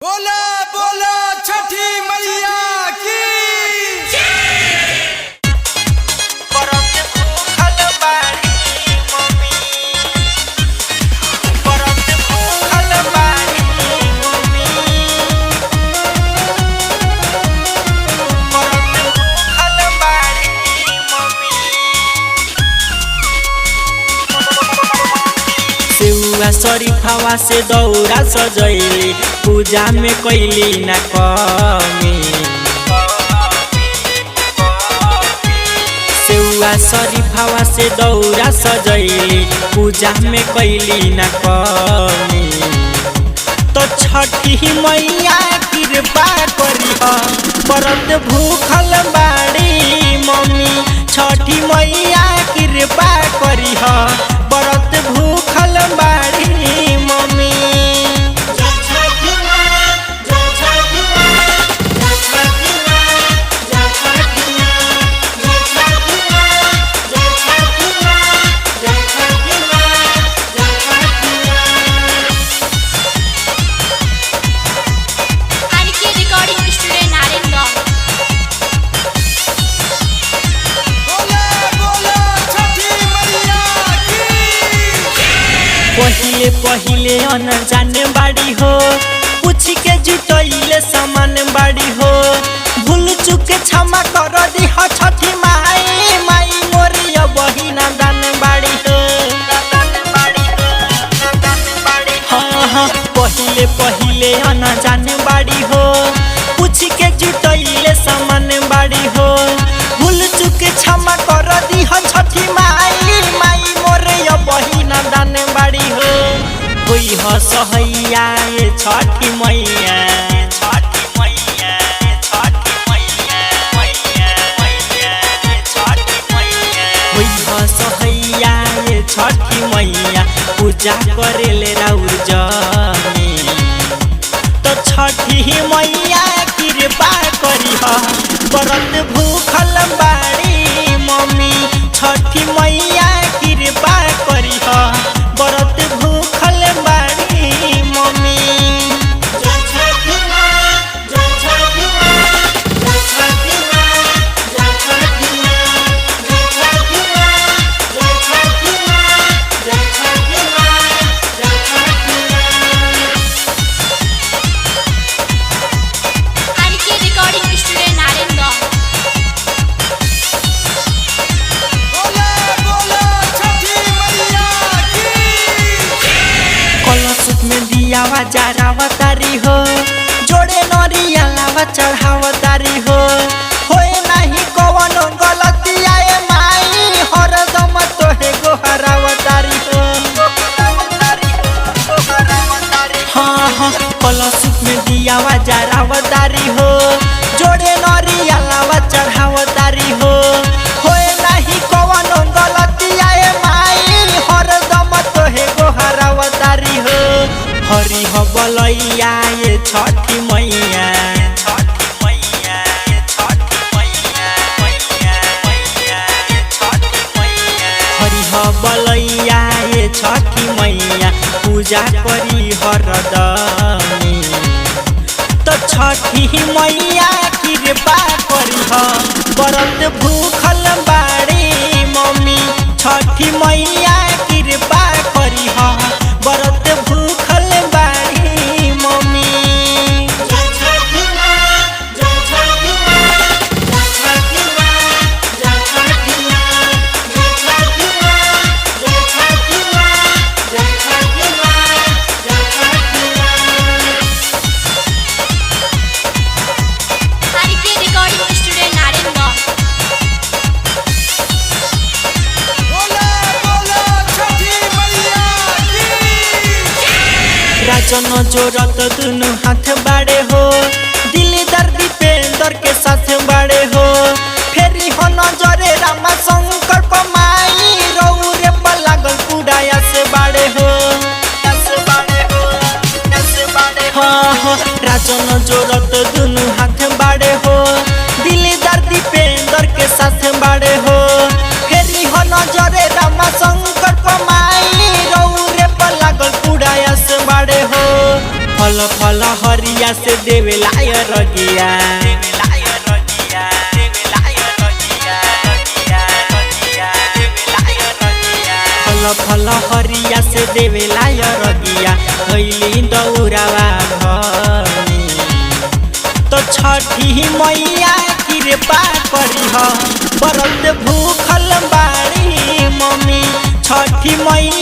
बोला बोला छठी मैया की शरीफावा से दौरा सजैली पूजा में कैली न कमी। सेउआ शरीफावा से दौरा सजैली पूजा में कैली न कमी। तो छठी मैया कृपा करिह व्रत भूखल बाड़ी मम्मी। छठी मैया कृपा करिह व्रत भूखल बाड़ी मम्मी। पहिले पहिले अनर जाने बाड़ी हो पूछ के जुटैले सामान बाड़ी हो। भूल चुक क्षमा कर दी छठी माई माई मोरिया बहिना दान बाड़ी हो। हाँ हाँ पहिले पहिले अनर जाने बाड़ी हो पूछ के जुटैले सामान बाड़ी हो। भूल चुक क्षमा कर दी छठी माई माई मोरिया बहिना दान बाड़ी हो। कोई हसहैया ये छठी मैया छठी मैया छठी मैया मैया मैया छठी मैया। कोई हसहैया ये छठी मैया पूजा करेले राउर जमी। तो छठी मैया कृपा करिह व्रत भूखल बाड़ी मम्मी। छठी मैया कृपा करिह व्रत भूखल बाड़ी मम्मी। दियावा जरावतारी हो जोड़े नरियालावा चढ़ावतारी हो। होए नहीं कवनो गलतिया ए माई हरदम तोहे गोहरावतारी हो। हाँ हाँ कलशुक में दियावा जरावतारी हो जोड़े नरियालावा चढ़ावतारी हो। होए नहीं कवनो गलतिया ए माई हरदम तोहे गोहरावतारी हो। हरि हो बलैया ये छठी मैया छठी मैया छठी मैया मैया मैया छठी मैया। हरि हो बलैया ये छठी मैया पूजा करी हरदमी। तो छठी मैया कृपा करिह व्रत भूखल बाड़ी मम्मी। छठी मैया कृपा करिह व्रत भूखल बाड़ी मम्मी। राजन जोरत दुनु हाथ बाड़े हो दिल दर्दी पेंदर के साथ बाड़े हो। फेरी हो नजरे रामा शंकर पमाई रौरे पर लागल पुराया से बाड़े हो। हाँ हाँ राजन जोरत दुनु हाथ बाड़े हो दिल दर्दी पेंदर के साथ बाड़े हो। फेरी हो नजरे रामा शंकर पमाई रौरे पर लागल पुराया से बाड़े हो। फल फल हरिया हरिया से देवेला रगिया फल फल हरिया से देवेला रगिया धैली दौरावा घनी तो छठी मैया कृपा करी बरत भूखल बाड़ी मम्मी छठी मैया